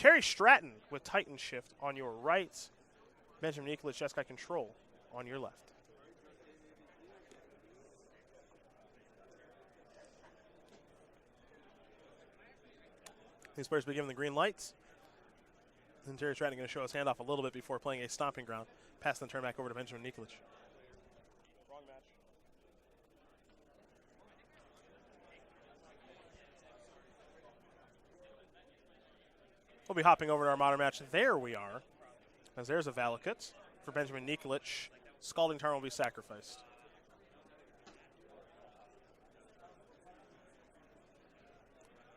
Terry Stratton with Titan Shift on your right. Benjamin Nikolich, Jeskai Control on your left. These players be given the green lights. And Terry Stratton going to show his hand off a little bit before playing a stomping ground. Pass the turn back over to Benjamin Nikolich. Wrong match. We'll be hopping over to our modern match. There we are. As there's a Valakut for Benjamin Nikolich. Scalding Tarn will be sacrificed.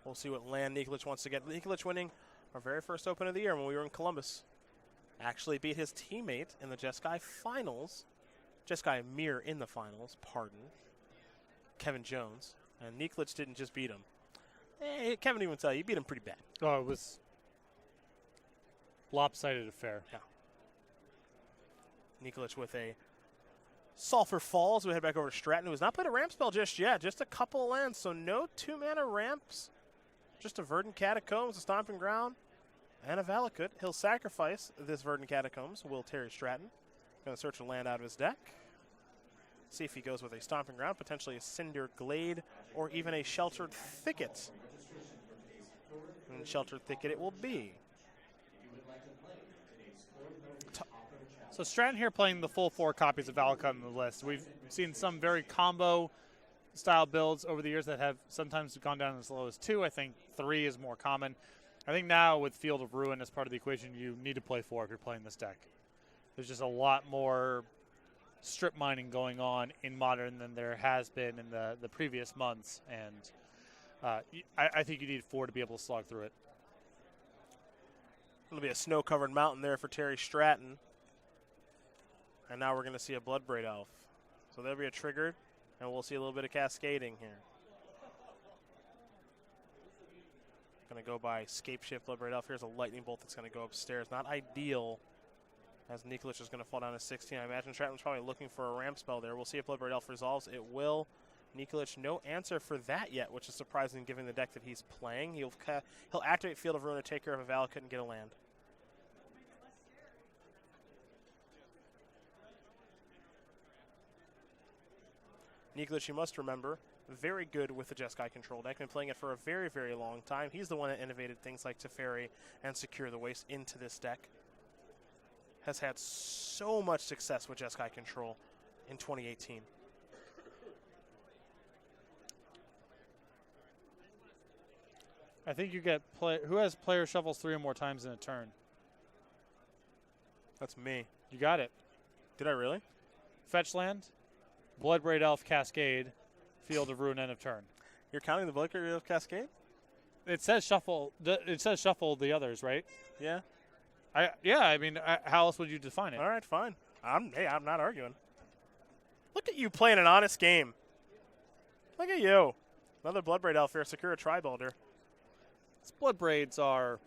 We'll see what land Nikolich wants to get. Nikolich winning our very first Open of the year when we were in Columbus. Actually beat his teammate in the Jeskai finals. Jeskai Mir in the finals, pardon. Kevin Jones. And Nikolich didn't just beat him. Kevin even tell you, he beat him pretty bad. Oh, it was lopsided affair. Yeah. Nikolich with a Sulphur Falls. We head back over to Stratton, who has not played a ramp spell just yet. Just a couple of lands, so no 2-mana ramps. Just a Verdant Catacombs, a Stomping Ground, and a Valakut. He'll sacrifice this Verdant Catacombs, will Terry Stratton. Going to search a land out of his deck. See if he goes with a Stomping Ground, potentially a Cinder Glade, or even a Sheltered Thicket. And Sheltered Thicket it will be. So Stratton here playing the full 4 copies of Valakut on the list. We've seen some very combo style builds over the years that have sometimes gone down as low as 2. I think 3 is more common. I think now with Field of Ruin as part of the equation, you need to play 4 if you're playing this deck. There's just a lot more strip mining going on in Modern than there has been in the previous months, and I think you need 4 to be able to slog through it. It'll be a snow-covered mountain there for Terry Stratton. And now we're going to see a Bloodbraid Elf. So there'll be a triggered, and we'll see a little bit of cascading here. Going to go by Scape Shift, Bloodbraid Elf. Here's a Lightning Bolt that's going to go upstairs. Not ideal, as Nikolich is going to fall down to 16. I imagine Stratton's probably looking for a ramp spell there. We'll see if Bloodbraid Elf resolves. It will. Nikolich, no answer for that yet, which is surprising given the deck that he's playing. He'll activate Field of Ruin to take care of a Valakut and get a land. Nikolich, you must remember, very good with the Jeskai control deck. Been playing it for a very, very long time. He's the one that innovated things like Teferi and Secure the Waste into this deck. Has had so much success with Jeskai control in 2018. I think you get who has player shuffles 3 or more times in a turn. That's me. You got it. Did I really? Fetch land, Bloodbraid Elf, Cascade, Field of Ruin, end of turn. You're counting the Bloodbraid Elf Cascade? It says shuffle. It says shuffle the others, right? Yeah. I mean, how else would you define it? All right, fine. Hey, I'm not arguing. Look at you playing an honest game. Look at you. Another Bloodbraid Elf here. Secure a Tri-Builder. These Bloodbraids are.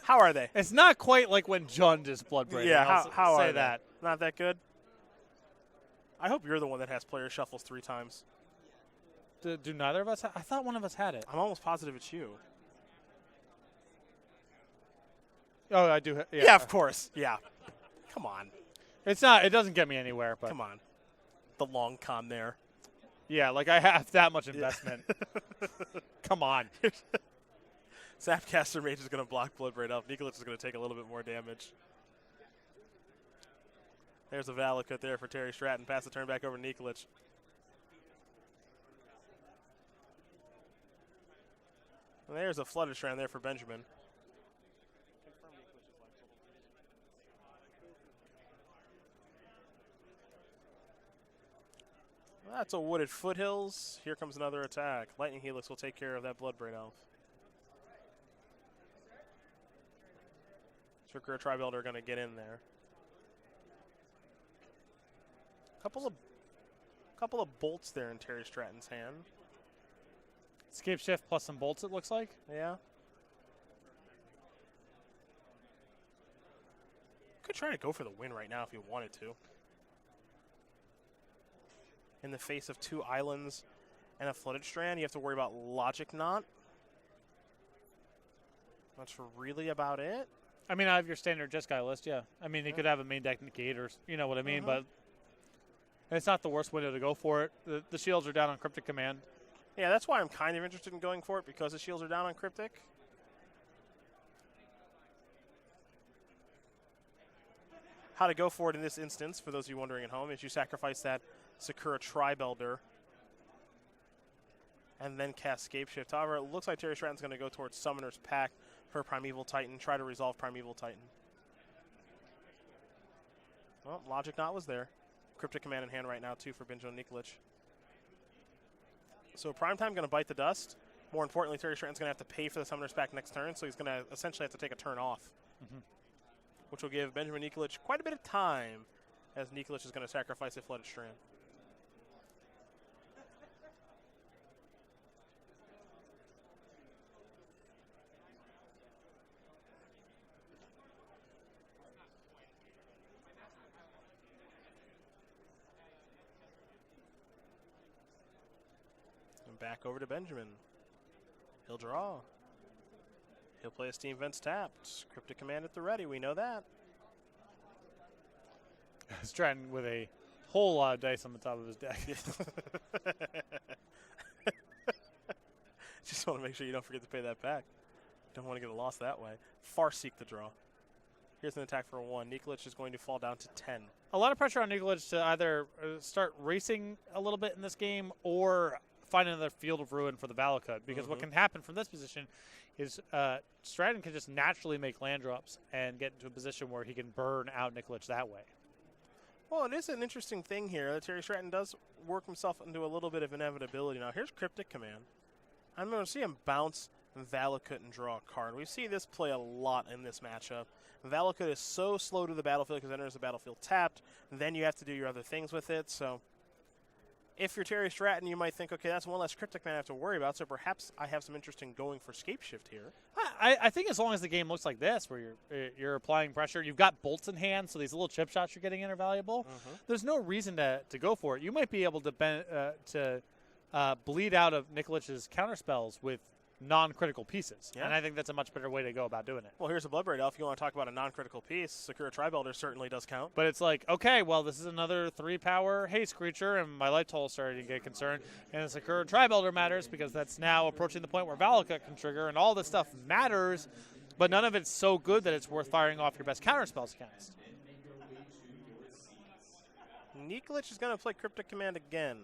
How are they? It's not quite like when Jund is Bloodbraid. Yeah, how say are that? They? Not that good? I hope you're the one that has player shuffles 3 times. Do neither of us? I thought one of us had it. I'm almost positive it's you. Oh, I do. Yeah, of course. Yeah. Come on. It's not. It doesn't get me anywhere. But come on. The long con there. Yeah, like I have that much investment. Come on. Zapcaster Mage is going to block Bloodbraid Elf. Nikolich is going to take a little bit more damage. There's a Valakut there for Terry Stratton. Pass the turn back over to Nikolich. And there's a Flooded Strand there for Benjamin. That's a Wooded Foothills. Here comes another attack. Lightning Helix will take care of that Bloodbraid Elf. Trickery Tri-Builder are going to get in there. Couple of bolts there in Terry Stratton's hand. Escape Shift plus some bolts, it looks like. Yeah. Could try to go for the win right now if you wanted to. In the face of 2 islands and a Flooded Strand, you have to worry about Logic Knot. That's really about it. I mean, I have your standard Jeskai list, yeah. I mean, he could have a main deck negate or, you know what I mean, but it's not the worst window to go for it. The shields are down on Cryptic Command. Yeah, that's why I'm kind of interested in going for it, because the shields are down on Cryptic. How to go for it in this instance, for those of you wondering at home, is you sacrifice that Sakura Tribelder and then cast Scapeshift. However, it looks like Terry Stratton's going to go towards Summoner's Pact for Primeval Titan, try to resolve Primeval Titan. Well, Logic Knot was there. Cryptic Command in hand right now, too, for Benjamin Nikolich. So Primetime going to bite the dust. More importantly, Terry Stratton's going to have to pay for the Summoner's Pact next turn, so he's going to essentially have to take a turn off, which will give Benjamin Nikolich quite a bit of time, as Nikolich is going to sacrifice a Flooded Strand. Back over to Benjamin. He'll draw. He'll play a Steam Vents tapped. Cryptic Command at the ready. We know that. Stratton with a whole lot of dice on the top of his deck. Just want to make sure you don't forget to pay that back. Don't want to get a loss that way. Farseek the draw. Here's an attack for 1. Nikolich is going to fall down to 10. A lot of pressure on Nikolich to either start racing a little bit in this game or find another Field of Ruin for the Valakut, because what can happen from this position is Stratton can just naturally make land drops and get into a position where he can burn out Nikolich that way. Well, it is an interesting thing here that Terry Stratton does work himself into a little bit of inevitability. Now, here's Cryptic Command. I'm going to see him bounce Valakut and draw a card. We see this play a lot in this matchup. Valakut is so slow to the battlefield because it enters the battlefield tapped. Then you have to do your other things with it, so if you're Terry Stratton, you might think, okay, that's one less Cryptic Man I have to worry about, so perhaps I have some interest in going for Scapeshift here. I think as long as the game looks like this, where you're applying pressure, you've got bolts in hand, so these little chip shots you're getting in are valuable. There's no reason to go for it. You might be able to bleed out of Nikolich's counterspells with non-critical pieces, and I think that's a much better way to go about doing it. Well, here's a Bloodbraid Elf. If you want to talk about a non-critical piece, Sakura Tribelder certainly does count. But it's like, okay, well, this is another 3-power haste creature, and my Light Toll is starting to get concerned, and the Sakura Tribelder matters because that's now approaching the point where Valakut can trigger, and all this stuff matters, but none of it's so good that it's worth firing off your best counterspells against. Nikolich is going to play Cryptic Command again.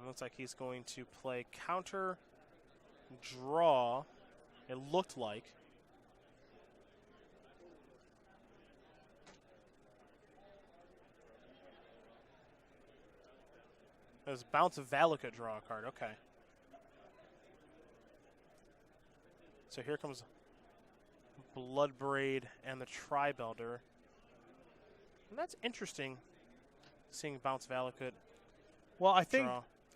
Looks like he's going to play counter draw, it looked like. There's bounce of Valakut, draw a card, okay. So here comes Bloodbraid and the Tribelder. And that's interesting, seeing bounce Valakut. Well, I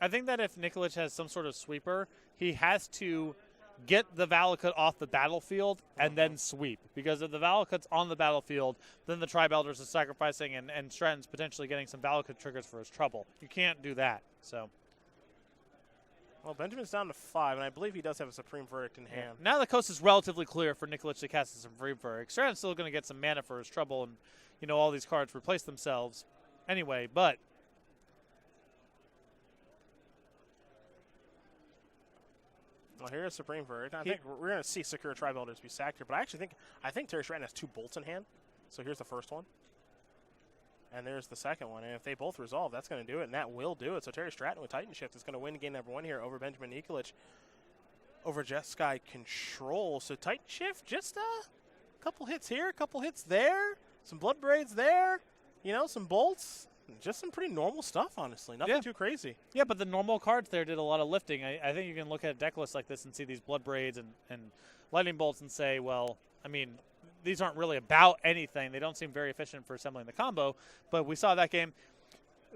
think that if Nikolich has some sort of sweeper, he has to get the Valakut off the battlefield and then sweep. Because if the Valakut's on the battlefield, then the Tribelders are sacrificing and Stratton's potentially getting some Valakut triggers for his trouble. You can't do that. So, well, Benjamin's down to 5, and I believe he does have a Supreme Verdict in hand. Now the coast is relatively clear for Nikolich to cast a Supreme Verdict. Stratton's still going to get some mana for his trouble, and all these cards replace themselves anyway, but well, here's Supreme Verdict. I think we're going to see Sakura Tribelders be sacked here, but I think Terry Stratton has 2 bolts in hand. So here's the first one, and there's the second one. And if they both resolve, that's going to do it, and that will do it. So Terry Stratton with Titan Shift is going to win game number 1 here over Benjamin Nikolich over Jeskai Control. So Titan Shift, just a couple hits here, a couple hits there, some Bloodbraids there, some bolts. Just some pretty normal stuff, honestly. Nothing too crazy. Yeah, but the normal cards there did a lot of lifting. I think you can look at a deck list like this and see these Bloodbraids and Lightning Bolts and say, well, I mean, these aren't really about anything. They don't seem very efficient for assembling the combo. But we saw that game.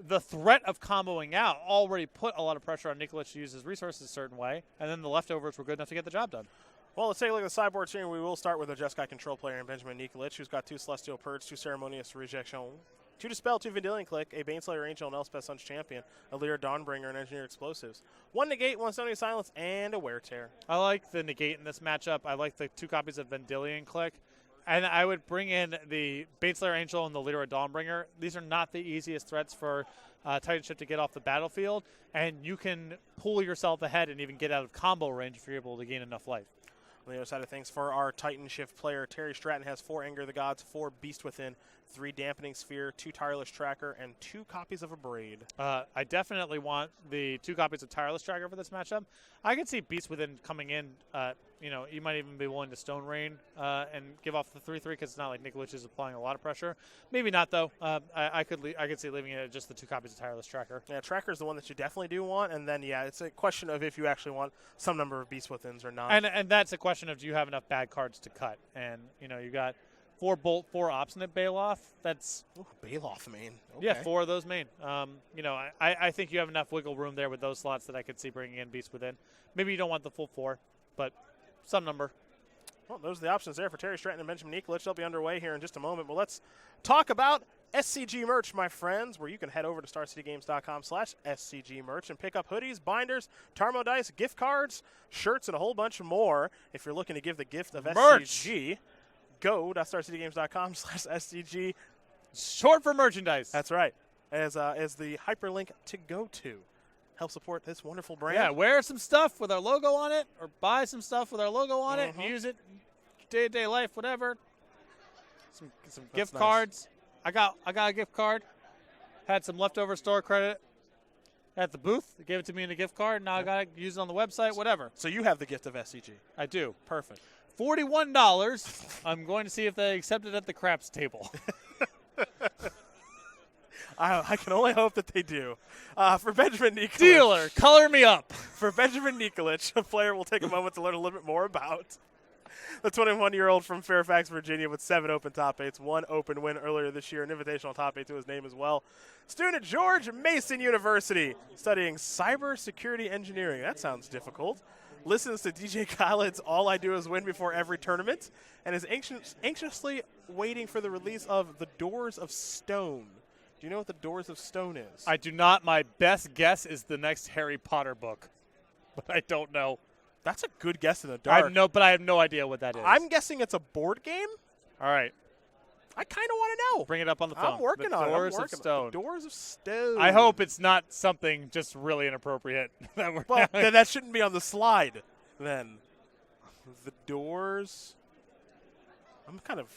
The threat of comboing out already put a lot of pressure on Nikolich to use his resources a certain way, and then the leftovers were good enough to get the job done. Well, let's take a look at the sideboard here. We will start with a Jeskai Control player in Benjamin Nikolich, who's got 2 Celestial Purge, 2 Ceremonious Rejection, 2 Dispel, 2 Vendilion Click, a Baneslayer Angel, an Elspeth Sun's Champion, a Lyra Dawnbringer, and Engineer Explosives. 1 Negate, 1 Stony Silence, and a Wear Tear. I like the Negate in this matchup. I like the 2 copies of Vendilion Click. And I would bring in the Baneslayer Angel and the Lyra Dawnbringer. These are not the easiest threats for Titanship to get off the battlefield, and you can pull yourself ahead and even get out of combo range if you're able to gain enough life. On the other side of things, for our Titan Shift player, Terry Stratton has 4 Anger of the Gods, 4 Beast Within, 3 Dampening Sphere, 2 Tireless Tracker, and 2 copies of Abrade. I definitely want the 2 copies of Tireless Tracker for this matchup. I can see Beast Within coming in. You might even be willing to Stone Rain and give off the 3/3 because it's not like Nikolich is applying a lot of pressure. Maybe not though. I could see leaving it at just the 2 copies of Tireless Tracker. Yeah, Tracker is the one that you definitely do want, and then it's a question of if you actually want some number of Beast Withins or not. And that's a question of do you have enough bad cards to cut? And you got 4 Bolt, 4 Obstinate Baloth. That's Baloth main. Okay. Yeah, 4 of those main. I think you have enough wiggle room there with those slots that I could see bringing in Beast Within. Maybe you don't want the full 4, but some number. Well, those are the options there for Terry Stratton and Benjamin Nikolich. They'll be underway here in just a moment. Well, let's talk about SCG merch, my friends, where you can head over to StarCityGames.com/SCG merch and pick up hoodies, binders, Tarmo dice, gift cards, shirts, and a whole bunch more. If you're looking to give the gift of SCG, go to StarCityGames.com/SCG. Short for merchandise. That's right. As the hyperlink to go to. Help support this wonderful brand. Yeah, wear some stuff with our logo on it, or buy some stuff with our logo on it, and use it day-to-day life, whatever. Some gift cards. I got a gift card. Had some leftover store credit at the booth. They gave it to me in a gift card. Now I got to use it on the website, whatever. So you have the gift of SCG. I do. Perfect. $41. I'm going to see if they accept it at the craps table. I can only hope that they do. For Benjamin Nikolich. Dealer, color me up. For Benjamin Nikolich, a player we'll take a moment to learn a little bit more about. The 21-year-old from Fairfax, Virginia, with 7 open top 8s, 1 open win earlier this year, an invitational top 8 to his name as well. Student at George Mason University, studying cybersecurity engineering. That sounds difficult. Listens to DJ Khaled's All I Do Is Win Before Every Tournament, and is anxiously waiting for the release of The Doors of Stone. Do you know what The Doors of Stone is? I do not. My best guess is the next Harry Potter book, but I don't know. That's a good guess in the dark. I have no idea what that is. I'm guessing it's a board game. All right. I kind of want to know. Bring it up on the phone. I'm working on it. Doors of Stone. The Doors of Stone. I hope it's not something just really inappropriate. Well, then that shouldn't be on the slide, then. The Doors. I'm kind of...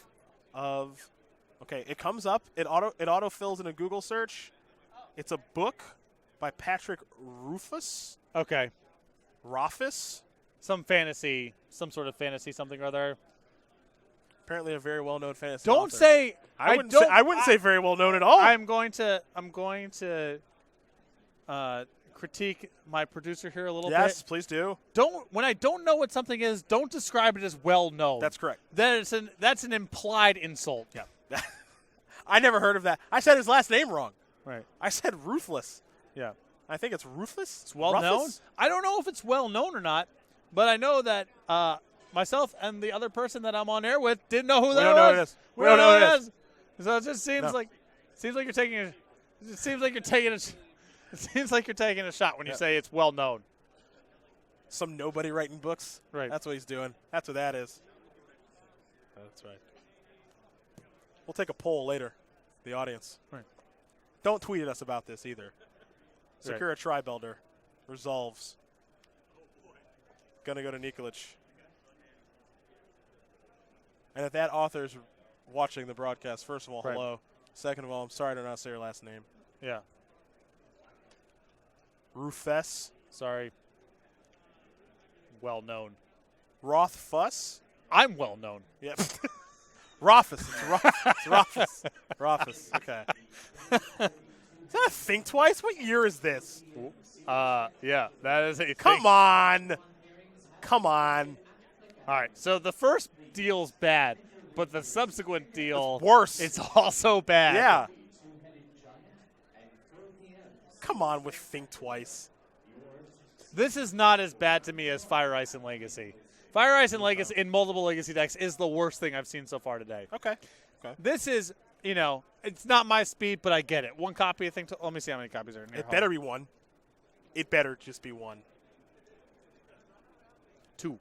Okay, it comes up. It auto fills in a Google search. It's a book by Patrick Rufus. Okay. Rothfuss. Some sort of fantasy, something or other. Apparently, a very well-known fantasy. Don't author. say. I wouldn't say very well-known at all. I'm going to critique my producer here a little bit. Yes, please do. When I don't know what something is, don't describe it as well-known. That's correct. That's an implied insult. Yeah. I never heard of that. I said his last name wrong. Right. I said Ruthless. Yeah. I think it's Ruthless. It's well-known. I don't know if it's well-known or not, but I know that myself and the other person that I'm on air with didn't know who that was. We don't know who it is. We don't know who it is. So it just seems like you're taking a. It seems like you're taking a. It seems like you're taking a shot when you say it's well-known. Some nobody writing books. Right. That's what he's doing. That's what that is. That's right. We'll take a poll later, the audience. Right. Don't tweet at us about this either. Sakura Tribelder resolves. Gonna go to Nikolich. And if that author's watching the broadcast, first of all, hello. Second of all, I'm sorry to not say your last name. Yeah. Rufus. Sorry. Well-known. Rothfuss. I'm well-known. Yep. Rothfuss. It's Rothfuss. Rothfuss. Okay. Is that a Think Twice? What year is this? Yeah, that is a Come on. Come on. All right, so the first deal's bad, but the subsequent deal it's worse. It's also bad. Yeah. Come on with Think Twice. This is not as bad to me as Fire Ice and Legacy. Fire Ice and Legacy in multiple Legacy decks is the worst thing I've seen so far today. Okay. This is you know, it's not my speed, but I get it. One copy, I think. Let me see how many copies are in here. It better be one. It better just be one. 2.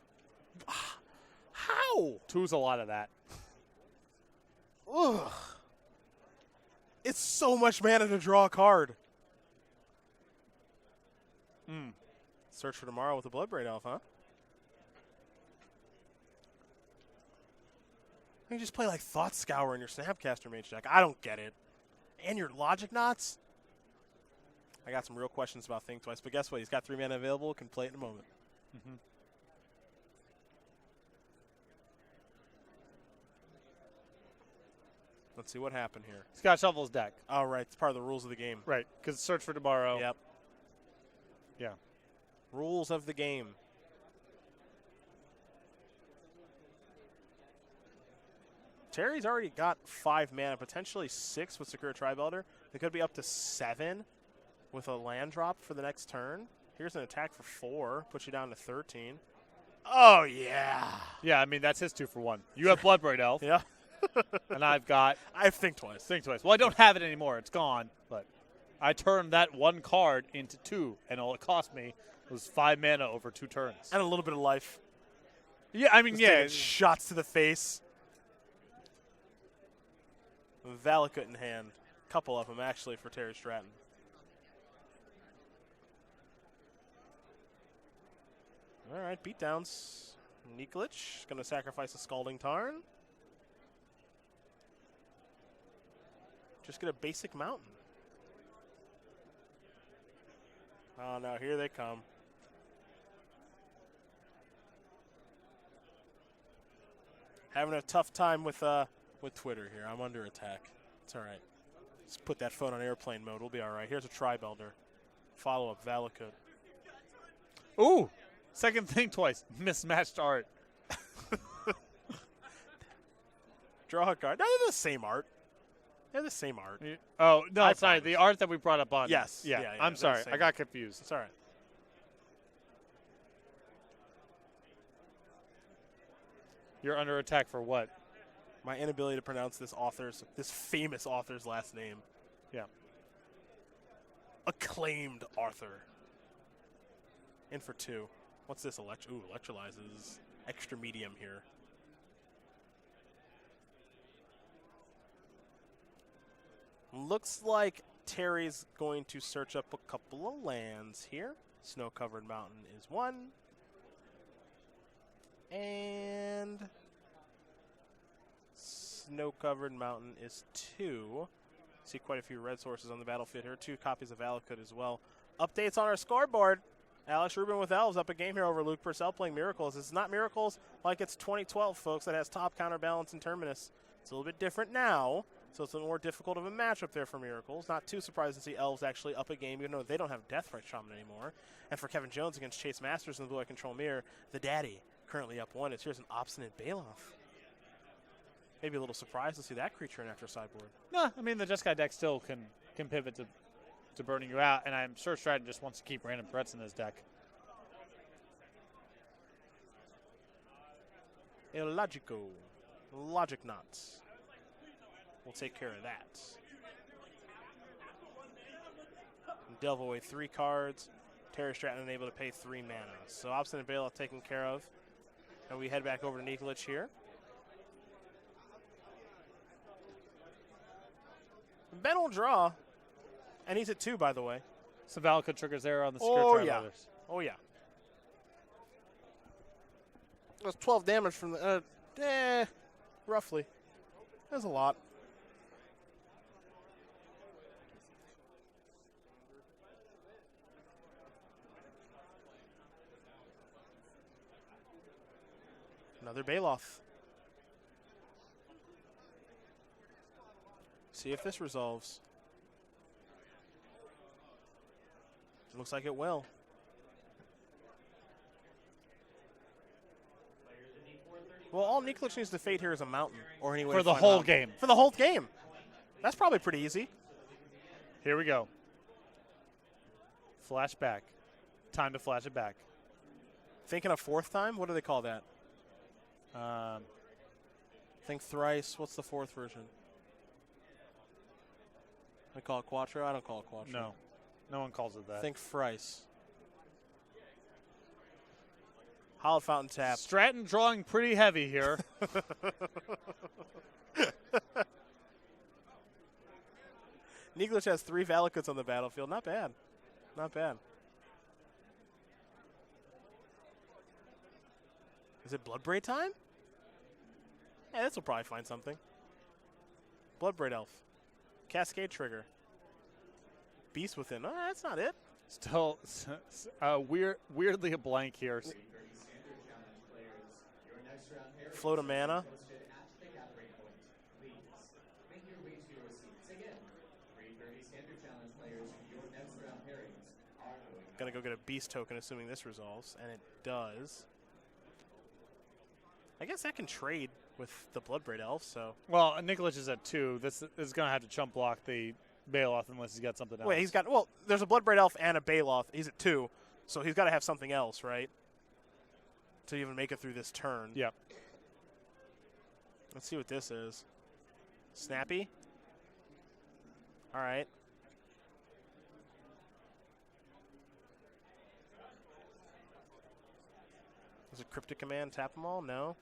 How? 2's a lot of that. Ugh. It's so much mana to draw a card. Search for tomorrow with the Bloodbraid Elf, huh? You just play like Thought Scour in your Snapcaster Mage deck. I don't get it. And your Logic Knots? I got some real questions about Think Twice, but guess what? He's got 3 mana available. Can play it in a moment. Let's see what happened here. He's got to shuffle his deck. All right, it's part of the rules of the game. Right, because search for tomorrow. Yep. Yeah. Rules of the game. Terry's already got 5 mana, potentially 6 with Secure Tribe Elder. It could be up to 7 with a land drop for the next turn. Here's an attack for 4, puts you down to 13. Oh, yeah. Yeah, I mean, that's his 2 for 1. You have Bloodbraid Elf. Yeah. And I've got I Think Twice. Think Twice. Well, I don't have it anymore. It's gone. But I turned that 1 card into 2, and all it cost me was 5 mana over 2 turns. And a little bit of life. Yeah, I mean, Just yeah. taking shots to the face. Valakut in hand. Couple of them, actually, for Terry Stratton. All right, beatdowns. Nikolich going to sacrifice a Scalding Tarn. Just get a basic mountain. Oh, no, here they come. Having a tough time with Twitter here. I'm under attack. It's all right. Just put that phone on airplane mode. We'll be all right. Here's a Tribe Elder. Follow-up, Valakut. Ooh, second Think Twice. Mismatched art. Draw a card. No, they're the same art. They're the same art. Oh, no, I sorry. promise. The art that we brought up on. Yes. Yeah, Yeah, I'm they're sorry. the same I got confused. It's all right. You're under attack for what? My inability to pronounce this famous author's last name. Yeah. Acclaimed author. In for 2. What's this? Electrolyzes. Extra medium here. Looks like Terry's going to search up a couple of lands here. Snow-covered mountain is 1. And snow-covered mountain is 2. See quite a few red sources on the battlefield here. 2 copies of Valakut as well. Updates on our scoreboard. Alex Rubin with Elves up a game here over Luke Purcell playing Miracles. It's not Miracles like it's 2012, folks, that has top counterbalance and Terminus. It's a little bit different now. So it's a little more difficult of a matchup there for Miracles. Not too surprised to see Elves actually up a game, even though they don't have Deathrite Shaman anymore. And for Kevin Jones against Chase Masters in the Blue Eye Control Mirror, the daddy currently up 1. Here's an Obstinate Baloth. Maybe a little surprised to see that creature in after sideboard. No, I mean, the Jeskai deck still can pivot to burning you out, and I'm sure Stratton just wants to keep random threats in his deck. Illogico. Logic Knots. We'll take care of that. Delve away 3 cards. Terry Stratton unable to pay 3 mana. So Obstinate Baloth taken care of. And we head back over to Nikolich here. Ben will draw. And he's at 2, by the way. So Valakut triggers there on the Secure Tribe Elders. Oh, yeah. That's 12 damage from the... roughly. That's a lot. Another Baloth. See if this resolves. Looks like it will. Well, all Nikolich needs to fade here is a mountain. Or anyway For the whole game. For the whole game. That's probably pretty easy. Here we go. Flashback. Time to flash it back. Thinking a 4th time? What do they call that? Think thrice. What's the 4th version? I call it Quattro. I don't call it Quattro. No. No one calls it that. Think Thrice. Hollow Fountain tap. Stratton drawing pretty heavy here. Nikolich has 3 Valakuts on the battlefield. Not bad. Not bad. Is it Bloodbraid time? Yeah, this will probably find something. Bloodbraid Elf. Cascade Trigger. Beast Within. Oh, that's not it. Still weirdly a blank here. Float of Mana. Gonna go get a Beast token, assuming this resolves, and it does. I guess that can trade with the Bloodbraid Elf, so. Well, Nikolich is at 2. This is going to have to chump block the Bailoff unless he's got something else. Wait, he's got, well, there's a Bloodbraid Elf and a Bailoff. He's at 2, so he's got to have something else, right? To even make it through this turn. Yep. Let's see what this is. Snappy? All right. Is it Cryptic Command, tap them all? No.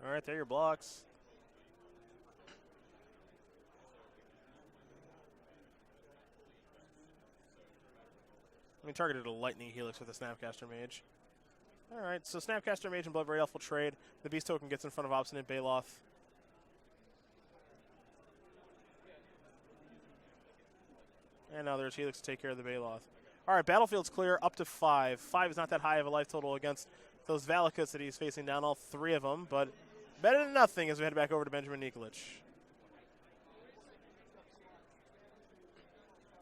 All right, there are your blocks. I mean, targeted a Lightning Helix with a Snapcaster Mage. All right, so Snapcaster Mage and Bloodbraid Elf will trade. The Beast token gets in front of Obstinate Bailoff. And now there's Helix to take care of the Bailoff. All right, Battlefield's clear, up to 5. 5 is not that high of a life total against those Valakuts that he's facing down, all 3 of them, but better than nothing as we head back over to Benjamin Nikolich.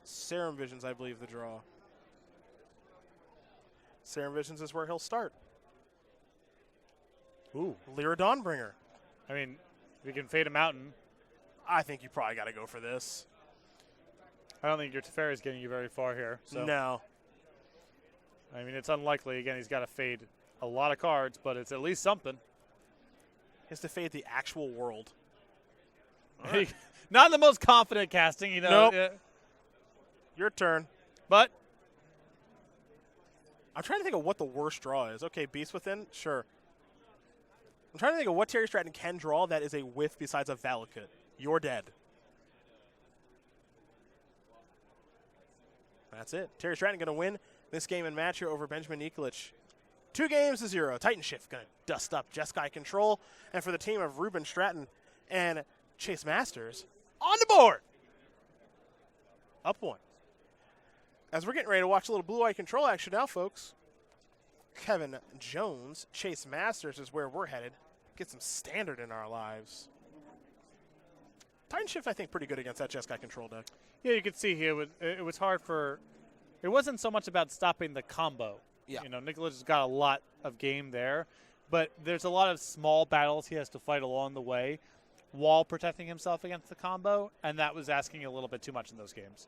Serum Visions, I believe, the draw. Serum Visions is where he'll start. Ooh. Lyra Dawnbringer. I mean, we can fade a mountain. I think you probably got to go for this. I don't think your Teferi is getting you very far here. So. No. I mean, it's unlikely. Again, he's got to fade a lot of cards, but it's at least something. He has to fade the actual world. Right. Not the most confident casting, you know. Nope. Your turn. But I'm trying to think of what the worst draw is. Okay, Beast Within, sure. I'm trying to think of what Terry Stratton can draw that is a whiff besides a Valakut. You're dead. That's it. Terry Stratton going to win this game and match here over Benjamin Nikolich. 2-0. Titan Shift going to dust up Jeskai Control. And for the team of Rubin, Stratton, and Chase Masters, on the board. Up 1. As we're getting ready to watch a little blue-eye control action now, folks. Kevin Jones, Chase Masters is where we're headed. Get some standard in our lives. Titan Shift, I think, pretty good against that Jeskai Control deck. Yeah, you could see here it was hard for. It wasn't so much about stopping the combo. Yeah. You know, Nikolich has got a lot of game there, but there's a lot of small battles he has to fight along the way while protecting himself against the combo, and that was asking a little bit too much in those games.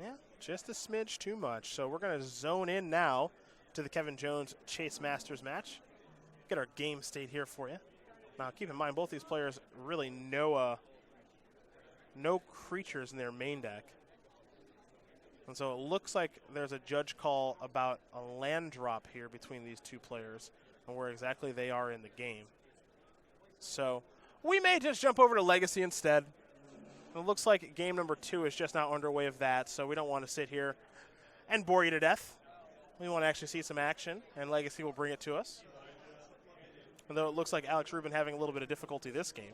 Yeah, just a smidge too much. So we're going to zone in now to the Kevin Jones Chase Masters match. Get our game state here for you. Now, keep in mind, both these players really no creatures in their main deck. And so it looks like there's a judge call about a land drop here between these two players and where exactly they are in the game. So we may just jump over to Legacy instead. It looks like game number 2 is just now underway of that, so we don't want to sit here and bore you to death. We want to actually see some action, and Legacy will bring it to us. Although it looks like Alex Rubin having a little bit of difficulty this game.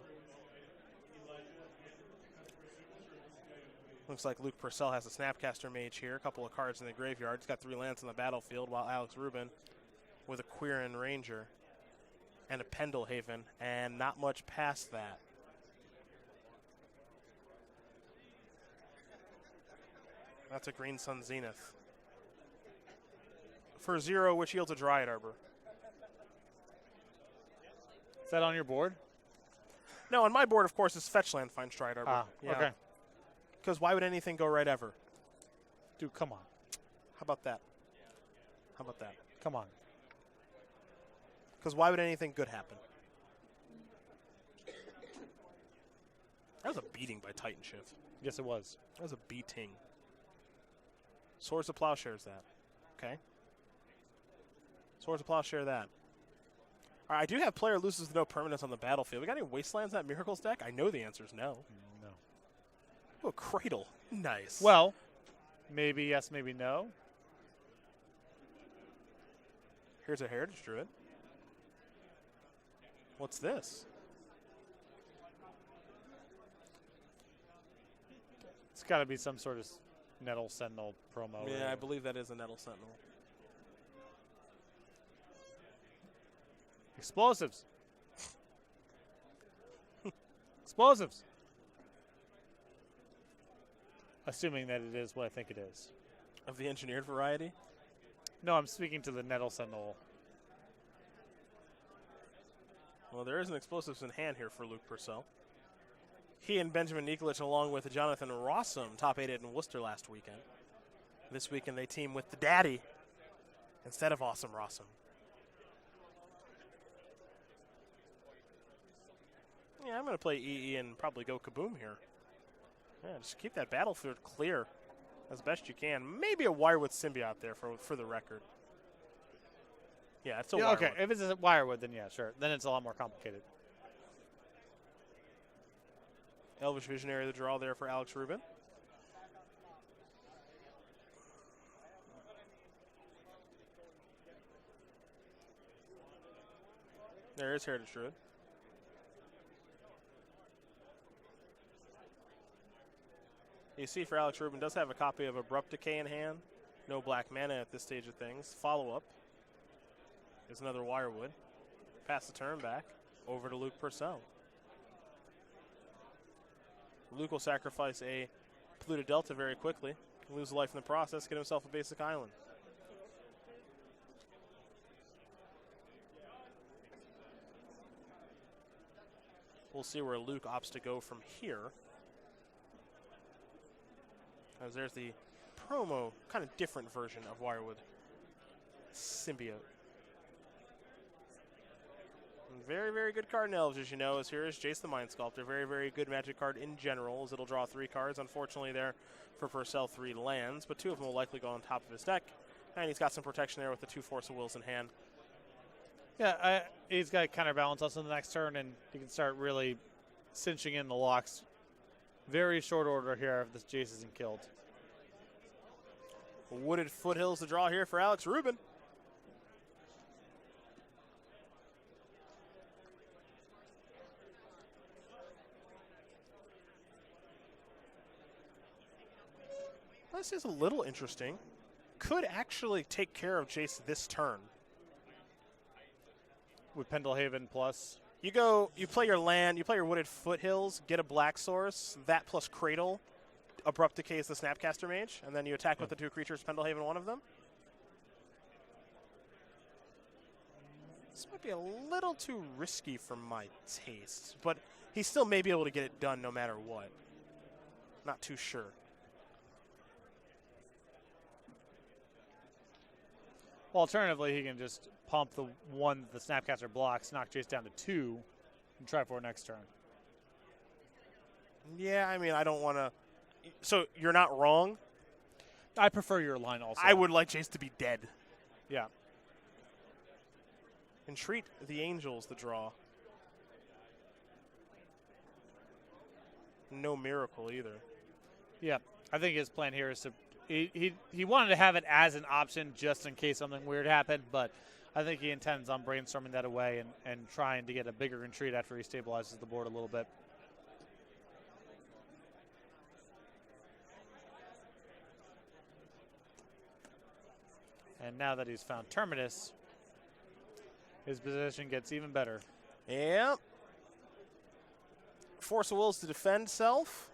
Looks like Luke Purcell has a Snapcaster Mage here, a couple of cards in the graveyard. He's got 3 lands on the battlefield, while Alex Rubin with a Quirin Ranger and a Pendelhaven, and not much past that. That's a Green Sun Zenith. For 0, which yields a Dryad Arbor. Is that on your board? No, on my board, of course, is Fetchland finds Dryad Arbor. Ah, yeah. okay. Because why would anything go right ever? Dude, come on. How about that? How about that? Come on. Because why would anything good happen? That was a beating by Titan Shift. Yes, it was. That was a beating. Swords of Plowshares that. Okay. Swords of Plowshare that. All right, I do have player loses with no permanence on the battlefield. We got any Wastelands in that Miracles deck? I know the answer is no. No. Oh, a Cradle. Nice. Well, maybe yes, maybe no. Here's a Heritage Druid. What's this? It's got to be some sort of Nettle Sentinel promo. Yeah, I believe that is a Nettle Sentinel. Explosives. Explosives. Assuming that it is what I think it is. Of the engineered variety? No, I'm speaking to the Nettle Sentinel. Well, there is an Explosives in hand here for Luke Purcell. He and Benjamin Nikolich, along with Jonathan Rossum, top 8 in Worcester last weekend. This weekend they team with the daddy instead of Awesome Rossum. Yeah, I'm going to play EE and probably go Kaboom here. Yeah, just keep that battlefield clear as best you can. Maybe a Wirewood Symbiote there for the record. Yeah, it's a Wirewood. Okay, if it's a Wirewood, then yeah, sure. Then it's a lot more complicated. Elvish Visionary, the draw there for Alex Rubin. There is Heritage Druid. You see for Alex Rubin does have a copy of Abrupt Decay in hand. No black mana at this stage of things. Follow-up is another Wirewood. Pass the turn back over to Luke Purcell. Luke will sacrifice a Polluted Delta very quickly. Lose life in the process, get himself a basic island. We'll see where Luke opts to go from here. As there's the promo, kind of different version of Wirewood Symbiote. Very, very good card in Elves, as you know, as here is Jace the Mind Sculptor. Very, very good Magic card in general, as it'll draw 3 cards. Unfortunately there for Purcell, 3 lands, but 2 of them will likely go on top of his deck. And he's got some protection there with the 2 Force of Wills in hand. Yeah, he's got counterbalance also in the next turn, and he can start really cinching in the locks. Very short order here if this Jace isn't killed. Wooded Foothills to draw here for Alex Rubin. This is a little interesting. Could actually take care of Jace this turn. With Pendelhaven plus. You play your land, you play your Wooded Foothills, get a black source, that plus Cradle, Abrupt Decay is the Snapcaster Mage, and then you attack with the 2 creatures, Pendelhaven one of them. This might be a little too risky for my taste, but he still may be able to get it done no matter what. Not too sure. Well, alternatively, he can just pump the 1 that the Snapcaster blocks, knock Jace down to 2, and try for it next turn. Yeah, I mean, I don't want to. So you're not wrong. I prefer your line also. I would like Jace to be dead. Yeah. Entreat the Angels, the draw. No Miracle either. Yeah, I think his plan here is to. He wanted to have it as an option just in case something weird happened, but I think he intends on brainstorming that away and trying to get a bigger retreat after he stabilizes the board a little bit. And now that he's found Terminus, his position gets even better. Yep. Force of Wills to defend self.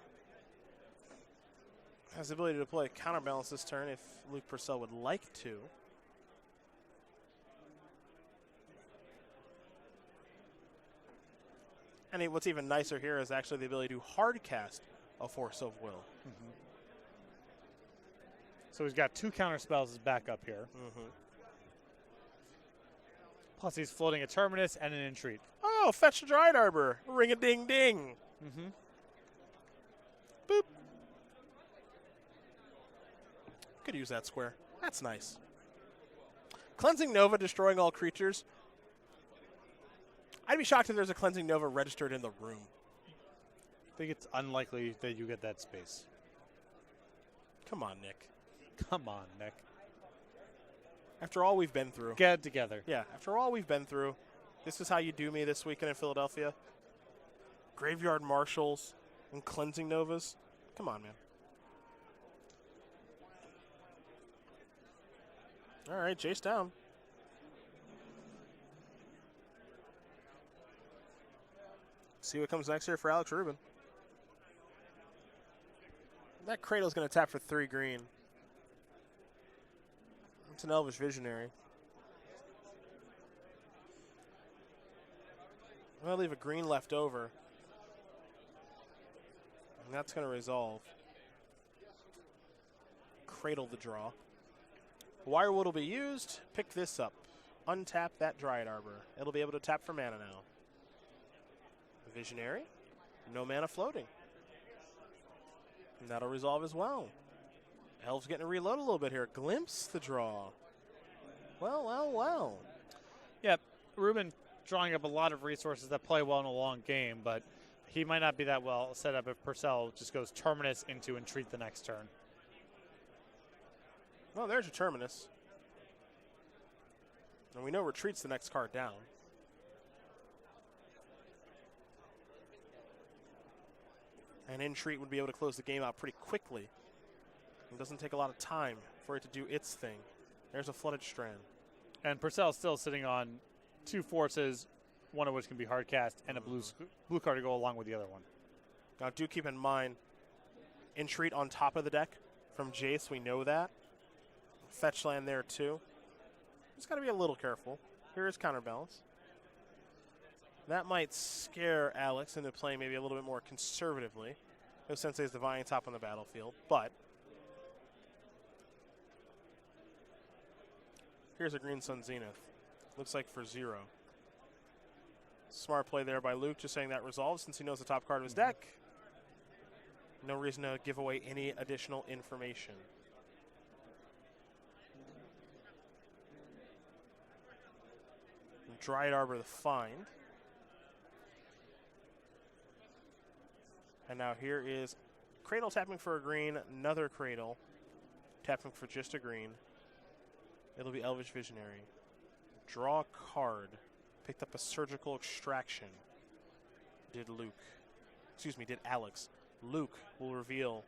Has the ability to play Counterbalance this turn if Luke Purcell would like to. And what's even nicer here is actually the ability to hard cast a Force of Will. Mm-hmm. So he's got 2 counter spells as backup here. Mm-hmm. Plus he's floating a Terminus and an Entreat. Oh, fetch a Dryad Arbor. Ring-a-ding-ding. Mm-hmm. Could use that square. That's nice. Cleansing Nova, destroying all creatures. I'd be shocked if there's a Cleansing Nova registered in the room. I think it's unlikely that you get that space. Come on, Nick. Come on, Nick. After all we've been through. Get it together. Yeah, after all we've been through, this is how you do me this weekend in Philadelphia. Graveyard Marshals and Cleansing Novas. Come on, man. All right, Jace down. See what comes next here for Alex Rubin. That Cradle's going to tap for 3 green. It's an Elvish Visionary. I'm going to leave a green left over. And that's going to resolve. Cradle the draw. Wirewood will be used. Pick this up. Untap that Dryad Arbor. It'll be able to tap for mana now. Visionary. No mana floating. And that'll resolve as well. Elves getting to reload a little bit here. Glimpse the draw. Well, well, well. Yep, Rubin drawing up a lot of resources that play well in a long game, but he might not be that well set up if Purcell just goes Terminus into Entreat the next turn. Well, there's your Terminus. And we know Retreat's the next card down. And Entreat would be able to close the game out pretty quickly. It doesn't take a lot of time for it to do its thing. There's a Flooded Strand. And Purcell's still sitting on 2 forces, one of which can be hard cast, and a blue card to go along with the other one. Now, do keep in mind, Entreat on top of the deck from Jace, we know that. Fetch land there, too. Just got to be a little careful. Here is Counterbalance. That might scare Alex into playing maybe a little bit more conservatively. No Sensei's Divine top on the battlefield, but here's a Green Sun Zenith. Looks like for 0. Smart play there by Luke, just saying that resolves since he knows the top card of his deck. No reason to give away any additional information. Dryad Arbor the Find. And now here is Cradle tapping for a green, another Cradle tapping for just a green. It'll be Elvish Visionary. Draw a card. Picked up a Surgical Extraction. Did Alex. Luke will reveal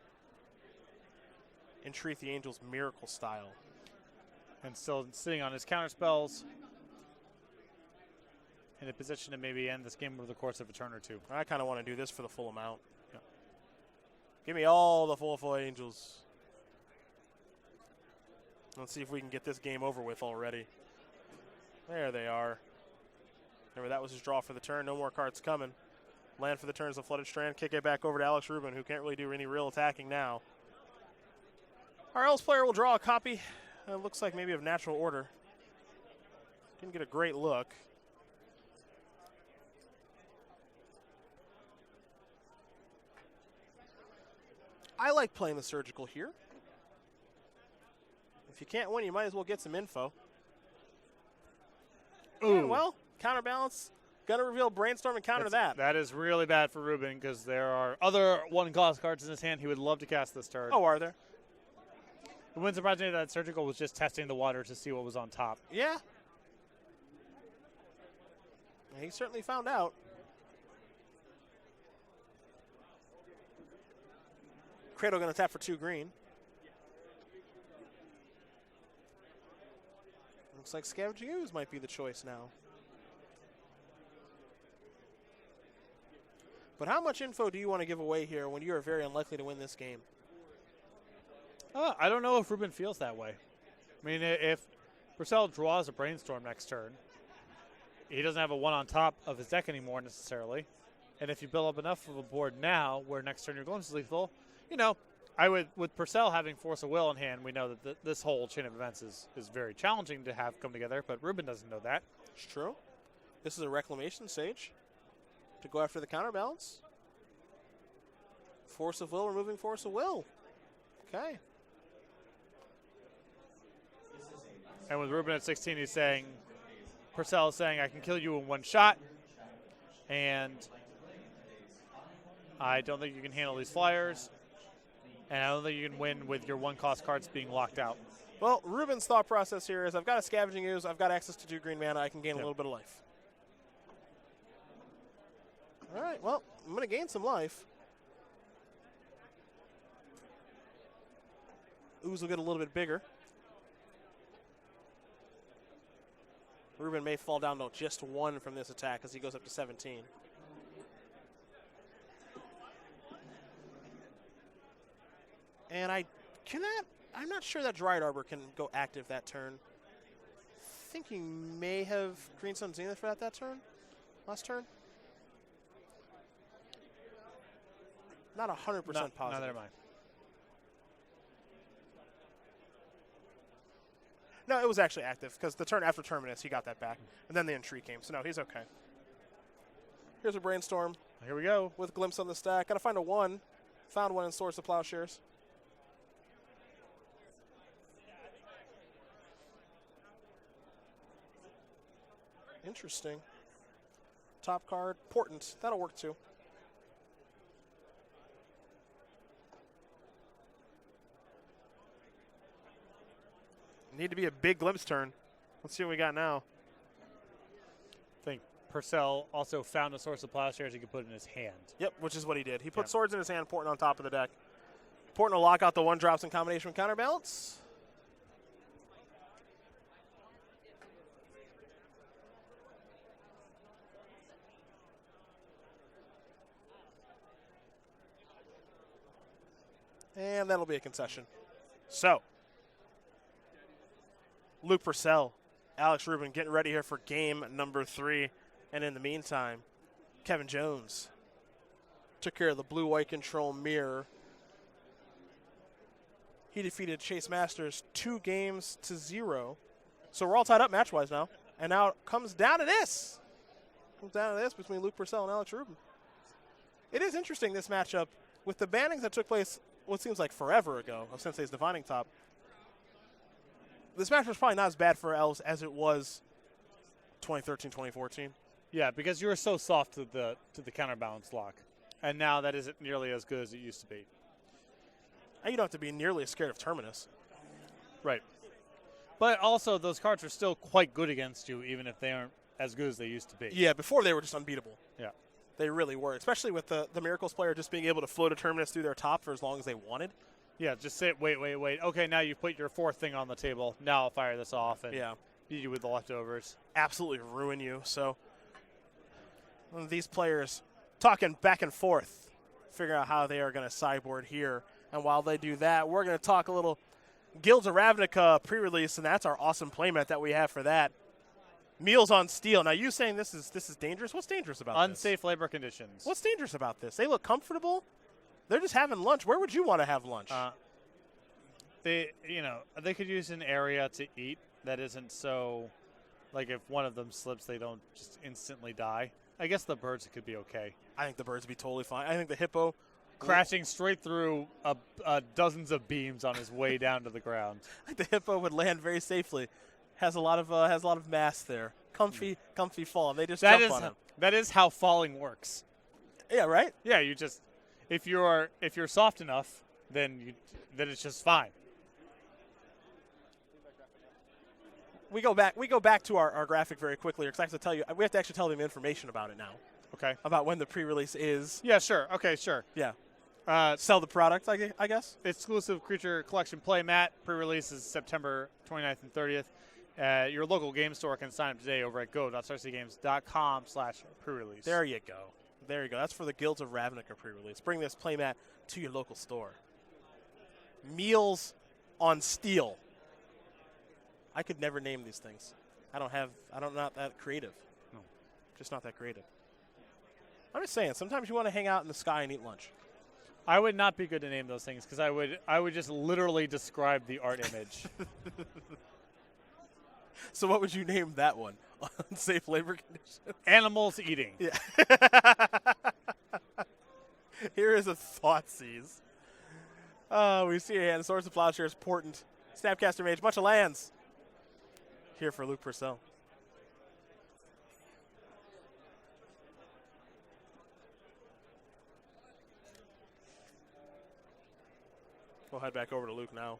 Entreat the Angel's Miracle Style. And still sitting on his counter spells. In a position to maybe end this game over the course of a turn or two. I kind of want to do this for the full amount. Yeah. Give me all the full angels. Let's see if we can get this game over with already. There they are. Remember, that was his draw for the turn. No more cards coming. Land for the turn is a Flooded Strand. Kick it back over to Alex Rubin, who can't really do any real attacking now. Our Elves player will draw a copy. It looks like maybe of Natural Order. Didn't get a great look. I like playing the Surgical here. If you can't win, you might as well get some info. Ooh. And, well, Counterbalance. Gonna reveal Brainstorm and counter that. That is really bad for Rubin because there are other 1-cost cards in his hand he would love to cast this turn. Oh, are there? It wouldn't surprise me that Surgical was just testing the water to see what was on top. Yeah. He certainly found out. Cradle going to tap for 2 green. Looks like Scavenging Ooze might be the choice now. But how much info do you want to give away here when you are very unlikely to win this game? I don't know if Rubin feels that way. I mean, if Purcell draws a Brainstorm next turn, he doesn't have a 1 on top of his deck anymore necessarily. And if you build up enough of a board now where next turn your Glimpse is lethal, you know, with Purcell having Force of Will in hand, we know that this whole chain of events is very challenging to have come together, but Rubin doesn't know that. It's true. This is a Reclamation Sage to go after the Counterbalance. Force of Will, removing Force of Will. Okay. And with Rubin at 16, he's saying, Purcell is saying, I can kill you in one shot. And I don't think you can handle these flyers. And I don't think you can win with your one-cost cards being locked out. Well, Rubin's thought process here is I've got a Scavenging Ooze, I've got access to 2 green mana, I can gain a little bit of life. All right, well, I'm going to gain some life. Ooze will get a little bit bigger. Rubin may fall down to just 1 from this attack as he goes up to 17. And I'm not sure that Dryad Arbor can go active that turn. I think he may have Green Sun Zenith for that turn, last turn. Not 100% positive. No, never mind. No, it was actually active because the turn after Terminus, he got that back. And then the Entreat came, so no, he's okay. Here's a Brainstorm. Here we go. With Glimpse on the stack. Got to find a 1. Found 1 in Swords to Plowshares. Interesting. Top card, Portent. That'll work too. Need to be a big Glimpse turn. Let's see what we got now. I think Purcell also found a source of Plowshares he could put in his hand. Yep, which is what he did. He put Swords in his hand, Portent on top of the deck. Portent will lock out the 1-drops in combination with Counterbalance. And that'll be a concession. So, Luke Purcell, Alex Rubin getting ready here for game number 3. And in the meantime, Kevin Jones took care of the blue-white control mirror. He defeated Chase Masters 2-0. So we're all tied up match-wise now. And now it comes down to this. Between Luke Purcell and Alex Rubin. It is interesting, this matchup, with the bannings that took place what seems like forever ago of Sensei's Divining Top. This match was probably not as bad for Elves as it was 2013, 2014. Yeah, because you were so soft to the counterbalance lock. And now that isn't nearly as good as it used to be. And you don't have to be nearly as scared of Terminus. Right. But also, those cards are still quite good against you, even if they aren't as good as they used to be. Yeah, before they were just unbeatable. Yeah. They really were, especially with the Miracles player just being able to float a Terminus through their top for as long as they wanted. Yeah, just say, wait. Okay, now you put your 4th thing on the table. Now I'll fire this off and beat you with the leftovers. Absolutely ruin you. So these players talking back and forth, figuring out how they are going to sideboard here. And while they do that, we're going to talk a little Guilds of Ravnica pre-release, and that's our awesome playmat that we have for that. Meals on Steel. Now, you saying this is dangerous? What's dangerous about this? Unsafe labor conditions. What's dangerous about this? They look comfortable. They're just having lunch. Where would you want to have lunch? They could use an area to eat that isn't so, like if one of them slips, they don't just instantly die. I guess the birds could be okay. I think the birds would be totally fine. I think the hippo crashing straight through dozens of beams on his way down to the ground. I think the hippo would land very safely. Has a lot of mass there. Comfy fall. They just jump on him. That is how falling works. Yeah, right? Yeah, you just if you're soft enough, then it's just fine. We go back to our graphic very quickly because I have to tell you we have to actually tell them information about it now. Okay. About when the pre-release is. Yeah, sure. Okay, sure. Yeah. Sell the product, I guess. Exclusive Creature Collection playmat. Pre-release is September 29th and 30th. Your local game store can sign up today over at go.starcgames.com/pre-release. There you go. That's for the Guilds of Ravnica pre-release. Bring this playmat to your local store. Meals on Steel. I could never name these things. I'm not that creative. No. Just not that creative. I'm just saying, sometimes you want to hang out in the sky and eat lunch. I would not be good to name those things because I would just literally describe the art image. So what would you name that one? Unsafe labor conditions? Animals eating. Yeah. Here is a Thoughtseize. We see a hand. Swords of Plowshares, Portent, Snapcaster Mage, bunch of lands. here for Luke Purcell. We'll head back over to Luke now.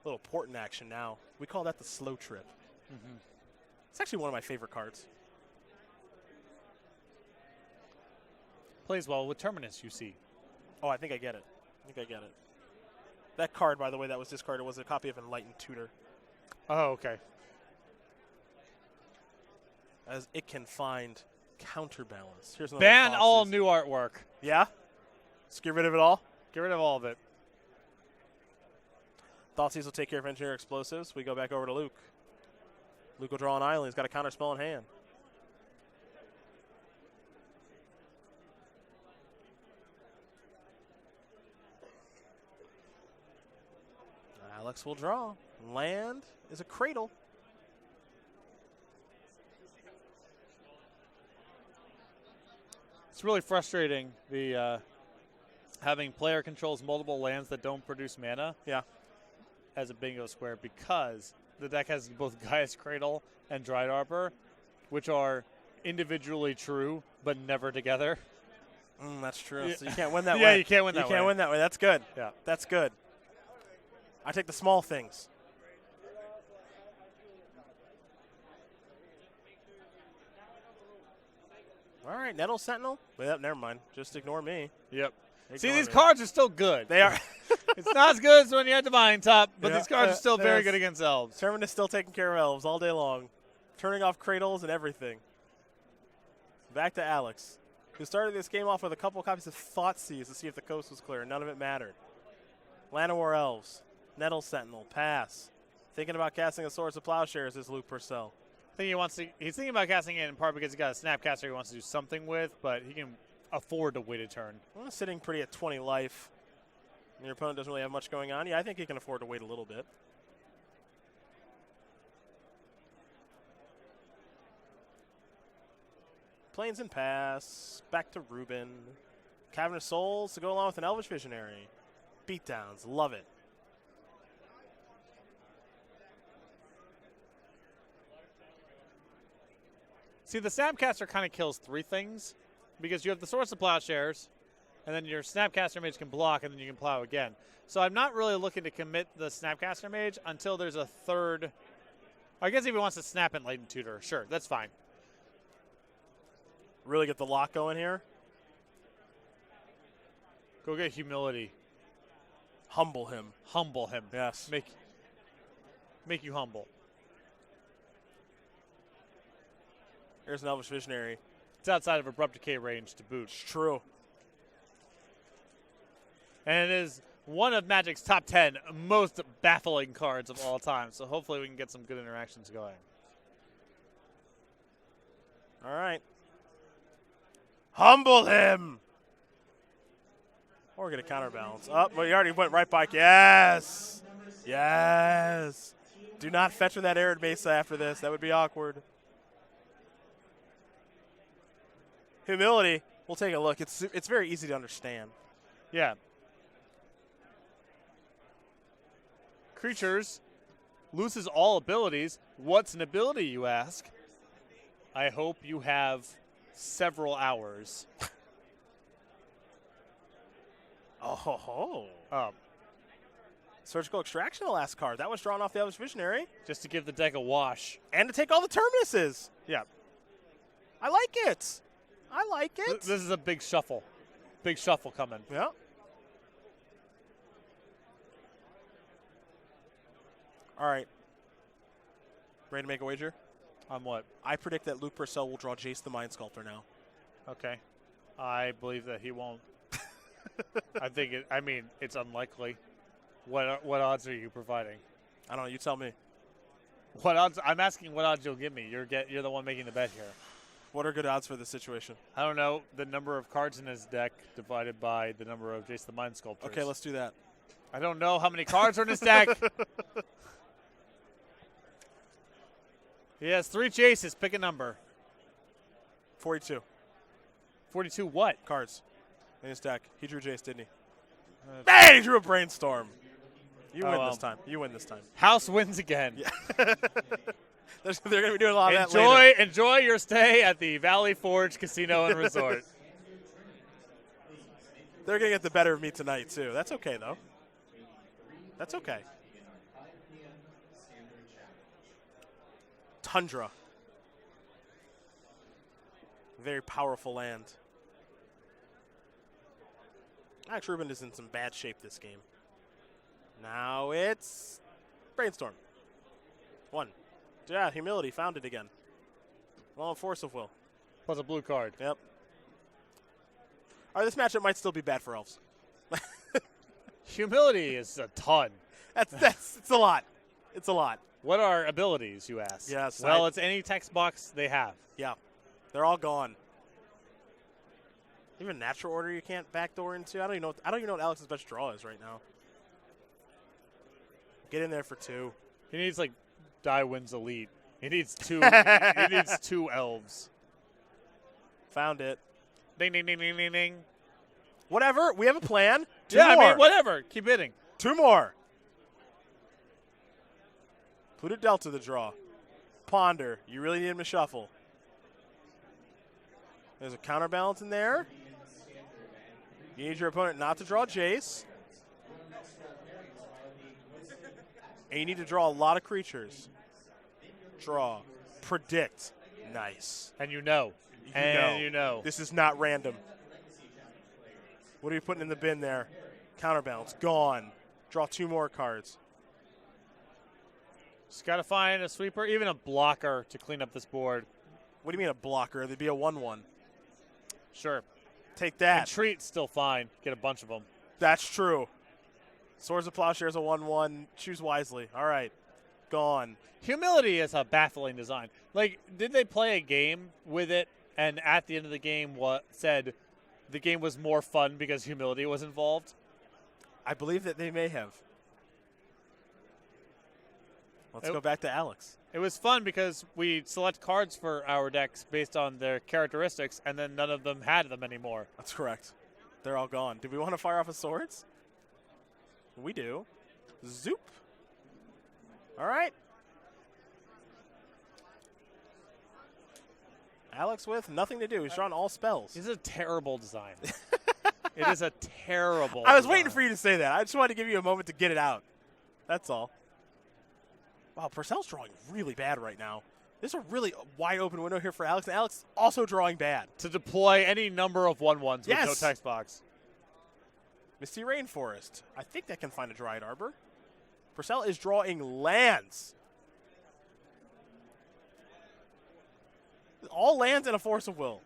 A little port in action now. We call that the slow trip. It's actually one of my favorite cards. Plays well with Terminus, you see. Oh, I think I get it. That card, by the way, that was discarded was a copy of Enlightened Tutor. Oh, okay. As it can find counterbalance. Here's another Ban Thoughtseize. all new artwork. Yeah? Let's get rid of it all. Get rid of all of it. Thoughtseize will take care of Engineer Explosives. We go back over to Luke. Luke will draw an island. He's got a counter spell in hand. Alex will draw. Land is a Cradle. It's really frustrating, the having player controls multiple lands that don't produce mana. Yeah. As a bingo square, because the deck has both Gaia's Cradle and Dried Arbor, which are individually true but never together. That's true. Yeah. So you can't win that way. Yeah, you can't win that way. You can't win that way. That's good. Yeah. That's good. I take the small things. All right, Nettle Sentinel. Well, never mind. Just ignore me. Yep. See, Ignore these me. cards are still good. They are. It's not as good as when you had Divine Top, but Yeah, these cards are still very there's- good against elves. Terminus still taking care of elves all day long, turning off cradles and everything. Back to Alex, who started this game off with a couple copies of Thoughtseize to see if the coast was clear. None of it mattered. Llanowar Elves, Nettle Sentinel, pass. Thinking about casting a Swords of Plowshares is Luke Purcell. I think he's thinking about casting it in part because he's got a Snapcaster he wants to do something with, but he can afford to wait a turn. Well, sitting pretty at 20 life. And your opponent doesn't really have much going on. Yeah, I think he can afford to wait a little bit. Plains and pass. Back to Rubin. Cavern of Souls to go along with an Elvish Visionary. Beatdowns. Love it. See, the Snapcaster kind of kills three things because you have the Swords of Plowshares, and then your Snapcaster Mage can block, and then you can plow again. So I'm not really looking to commit the Snapcaster Mage until there's a third. I guess if he wants to snap Enlightened Tutor, sure, that's fine. Really get the lock going here. Go get Humility. Humble him. Humble him. Yes. Make you humble. Here's an Elvish Visionary. It's outside of Abrupt Decay range to boot. It's true. And it is one of Magic's top 10 most baffling cards of all time. So hopefully we can get some good interactions going. All right. Humble him. Or we're going to counterbalance. Oh, well, you already went right by. Yes. Yes. Do not fetch with that Arid Mesa after this. That would be awkward. Humility. We'll take a look. It's very easy to understand. Yeah. Creatures loses all abilities. What's an ability, you ask? I hope you have several hours. Oh ho ho. Surgical Extraction, the last card. That was drawn off the Elvish Visionary. Just to give the deck a wash. And to take all the Terminuses. Yeah. I like it. I like it. This is a big shuffle. Big shuffle coming. Yeah. All right. Ready to make a wager? On what? I predict that Luke Purcell will draw Jace the Mind Sculptor now. Okay. I believe that he won't. I mean, it's unlikely. What odds are you providing? I don't know. You tell me. What odds? I'm asking what odds you'll give me. You're the one making the bet here. What are good odds for this situation? I don't know. The number of cards in his deck divided by the number of Jace the Mind Sculptors. Okay, let's do that. I don't know how many cards are in his deck. He has 3 Jaces. Pick a number. 42 42 what? cards. in his deck. He drew Jace, didn't he? Hey, he drew a Brainstorm. You win this time. You win this time. House wins again. Yeah. They're going to be doing a lot of that later. Enjoy your stay at the Valley Forge Casino and Resort. They're going to get the better of me tonight, too. That's okay, though. That's okay. Tundra. Very powerful land. Actually, Rubin is in some bad shape this game. Now it's Brainstorm. 1. Yeah, Humility. Found it again. Long Force of Will. Plus a blue card. Yep. All right, this matchup might still be bad for Elves. Humility is a ton. It's a lot. It's a lot. What are abilities, you ask? Yes. Well, it's any text box they have. Yeah. They're all gone. Even Natural Order you can't backdoor into. I don't even know what Alex's best draw is right now. Get in there for 2. He needs like Die Wins Elite. He needs 2. He needs 2 elves. Found it. Ding ding ding ding ding ding. Whatever. We have a plan. 2 yeah, more. I mean whatever. Keep hitting. 2 more. Pluto Delta the draw. Ponder. You really need him to shuffle. There's a counterbalance in there. You need your opponent not to draw Jace. And you need to draw a lot of creatures. Draw. Predict. Nice. And you know. You know. This is not random. What are you putting in the bin there? Counterbalance. Gone. Draw 2 more cards. Just got to find a sweeper, even a blocker to clean up this board. What do you mean a blocker? There'd be a 1/1. Sure. Take that. And treat's still fine. Get a bunch of them. That's true. Swords of Plowshares a 1/1. Choose wisely. All right. Gone. Humility is a baffling design. Like, did they play a game with it, and at the end of the game said the game was more fun because humility was involved? I believe that they may have. Let's go back to Alex. It was fun because we select cards for our decks based on their characteristics, and then none of them had them anymore. That's correct. They're all gone. Do we want to fire off a swords? We do. Zoop. All right. Alex with nothing to do. He's drawing all spells. This is a terrible design. It is a terrible I was design. waiting for you to say that. I just wanted to give you a moment to get it out. That's all. Wow, Purcell's drawing really bad right now. There's a really wide open window here for Alex, and Alex also drawing bad. To deploy any number of 1/1s with Yes. no text box. Misty Rainforest. I think that can find a Dryad Arbor. Purcell is drawing lands. All lands and a Force of Will.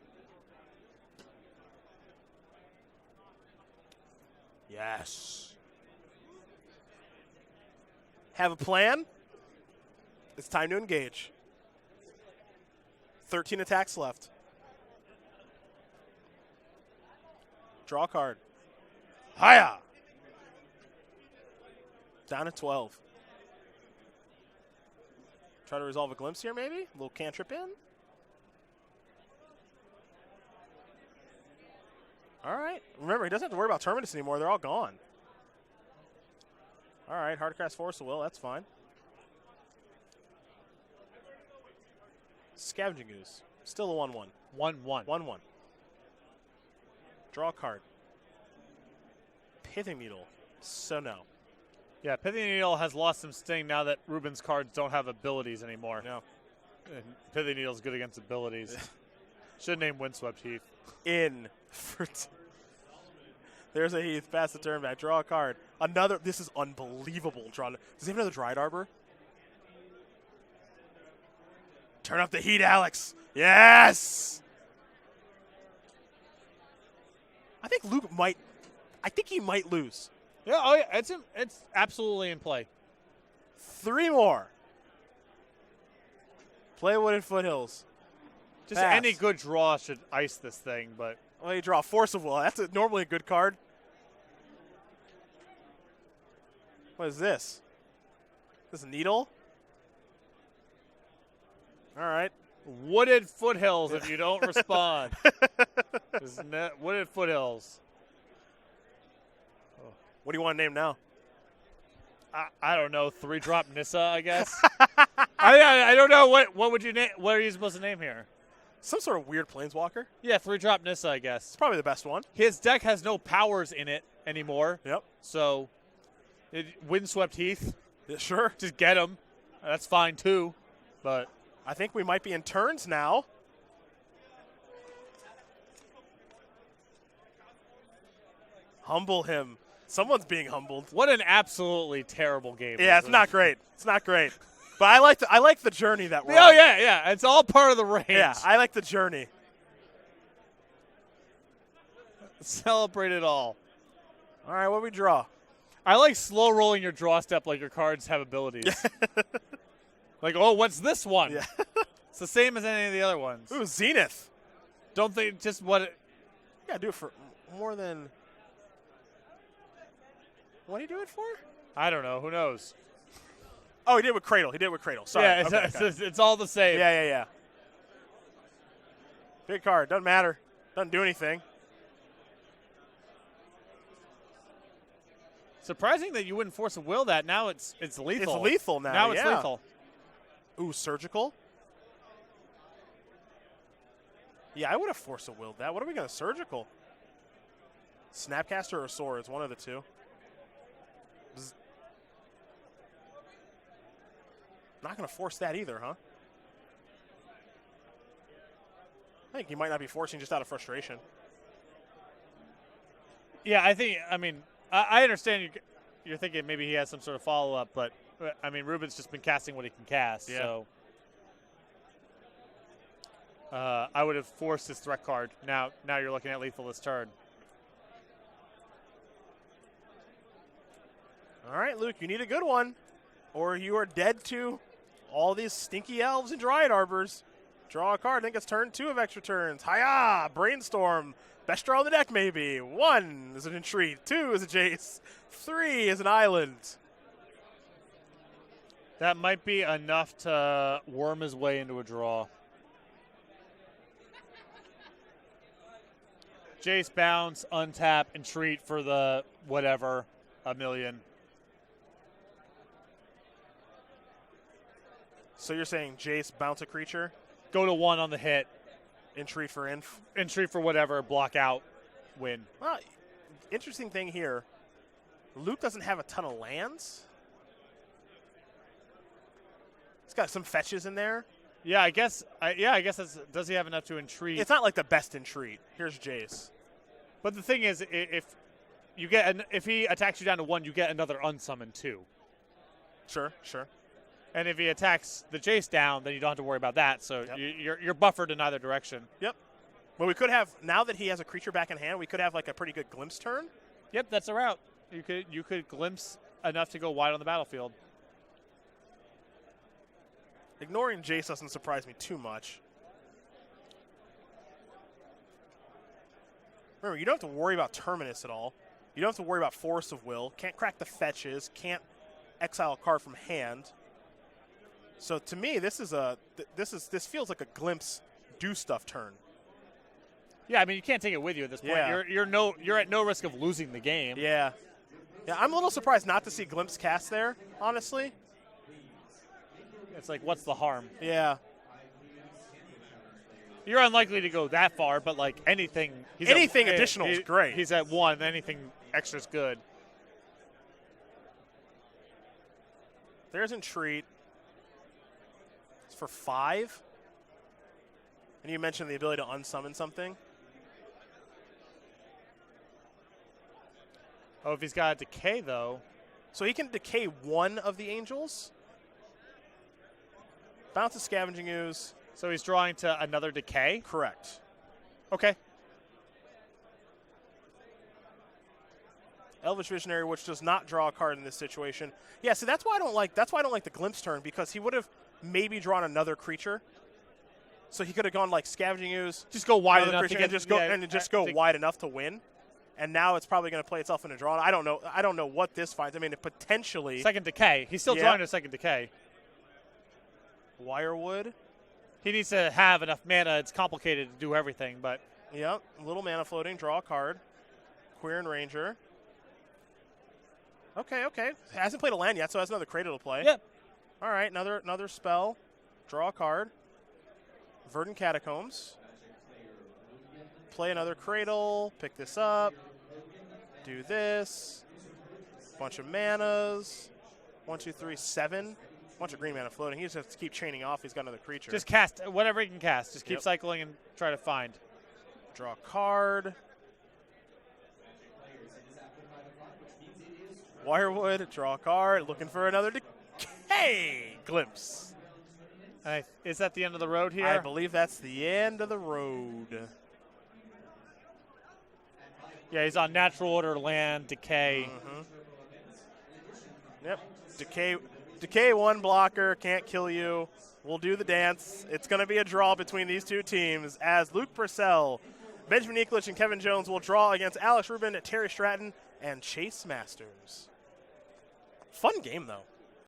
Yes. Have a plan? It's time to engage. 13 attacks left. Draw a card. Hiya! Down to 12. Try to resolve a glimpse here, maybe? A little cantrip in. All right. Remember, he doesn't have to worry about Terminus anymore. They're all gone. All right, Hardcast Force of Will. That's fine. Scavenging Ooze. Still a 1/1. 1/1. 1/1. Draw a card. Pithing Needle. So no. Yeah, Pithing Needle has lost some sting now that Rubin's cards don't have abilities anymore. No. And Pithing Needle's good against abilities. Should name Windswept Heath. In for There's a Heath. Pass the turn back. Draw a card. Another. This is unbelievable. Draw. Does he have another Dryad Arbor? Turn up the heat, Alex. Yes. I think Luke might. I think he might lose. Yeah, oh yeah, it's absolutely in play. 3 more. Play Wooded Foothills. Just Pass. any good draw should ice this thing, but Well, you draw Force of Will. That's normally a good card. What is this? This is Needle? All right. Wooded Foothills if you don't respond. Wooded Foothills. What do you want to name now? I don't know. 3-drop Nissa, I guess. I don't know. What would you name? What are you supposed to name here? Some sort of weird planeswalker. Yeah, 3-drop Nissa, I guess. It's probably the best one. His deck has no powers in it anymore. Yep. So, Windswept Heath. Yeah, sure. Just get him. That's fine too. But I think we might be in turns now. Humble him. Someone's being humbled. what an absolutely terrible game. Yeah, this it's is. not great. It's not great. But I like the journey that we're Oh on. yeah. It's all part of the range. Yeah, I like the journey. Celebrate it all. All right, what do we draw? I like slow rolling your draw step like your cards have abilities. Like, oh, what's this one? Yeah. It's the same as any of the other ones. Ooh, Zenith. Don't think just what it, Yeah, do it for more than. What do you do it for? I don't know. Who knows? Oh, he did it with Cradle. Sorry. Yeah, Okay, it's all the same. Yeah. Big card. Doesn't matter. Doesn't do anything. Surprising that you wouldn't force a will that. Now it's lethal. It's lethal now. Now it's yeah. lethal. Ooh, Surgical. Yeah, I would have forced a willed that. What are we going to Surgical? Snapcaster or Swords? One of the two. Not going to force that either, huh? I think you might not be forcing just out of frustration. Yeah, I understand you're thinking maybe he has some sort of follow-up, but, I mean, Rubin's just been casting what he can cast, Yeah. so. I would have forced his threat card. Now you're looking at lethal this turn. All right, Luke, you need a good one, or you are dead to all these stinky elves and Dryad Arbors. Draw a card. I think it's turn 2 of extra turns. Hiya! Brainstorm. Best draw on the deck, maybe. 1 is an Entreat. 2 is a Jace. 3 is an Island. That might be enough to worm his way into a draw. Jace bounce, untap, entreat for the whatever, $1 million. So you're saying Jace bounce a creature, Go to 1 on the hit, Entreat for inf. entreat for whatever, block out, win. Well, interesting thing here. Luke doesn't have a ton of lands. He's got some fetches in there. Yeah, I guess that's, does he have enough to entreat? It's not like the best Entreat. Here's Jace. But the thing is, if he attacks you down to 1, you get another unsummon too. Sure. And if he attacks the Jace down, then you don't have to worry about that. So Yep. you're buffered in either direction. Yep. Well, we could have, now that he has a creature back in hand, we could have like a pretty good glimpse turn. Yep, that's a route. You could glimpse enough to go wide on the battlefield. Ignoring Jace doesn't surprise me too much. Remember, you don't have to worry about Terminus at all. You don't have to worry about Force of Will. Can't crack the fetches. Can't exile a card from hand. So to me, this this feels like a glimpse do stuff turn. Yeah, I mean you can't take it with you at this point. Yeah. You're at no risk of losing the game. Yeah. I'm a little surprised not to see glimpse cast there, honestly. It's like, what's the harm? Yeah. You're unlikely to go that far, but like anything Additional is great. He's at 1. Anything extra is good. There's Entreat. It's for 5. And you mentioned the ability to unsummon something. Oh, if he's got a decay though. So he can decay 1 of the angels. Bounce a Scavenging Ooze. So he's drawing to another decay? Correct. Okay. Elvish Visionary, which does not draw a card in this situation. Yeah, so that's why I don't like the glimpse turn, because he would have maybe drawn another creature. So he could have gone like Scavenging Ooze, Just go wide another enough to creature, get and just go wide enough to win. And now it's probably going to play itself in a draw. I don't know what this finds. I mean, it potentially second decay. He's still drawing to second decay. Wirewood. He needs to have enough mana. It's complicated to do everything, but Yep, little mana floating, draw a card. Queer and Ranger. Okay, okay. Hasn't played a land yet, so has another Cradle to play. Yep. All right, another spell. Draw a card. Verdant Catacombs. Play another Cradle. Pick this up. Do this. Bunch of manas. 1, 2, 3, 7. Bunch of green mana floating. He just has to keep chaining off. He's got another creature. Just cast whatever he can cast. Just keep cycling and try to find. Draw a card. Wirewood, draw a card, looking for another decay glimpse. Is that the end of the road here? I believe that's the end of the road. Yeah, he's on natural order, land, decay. Yep, decay 1 blocker, can't kill you. We'll do the dance. It's going to be a draw between these two teams as Luke Purcell, Benjamin Nikolich, and Kevin Jones will draw against Alex Rubin, Terry Stratton, and Chase Masters. Fun game, though.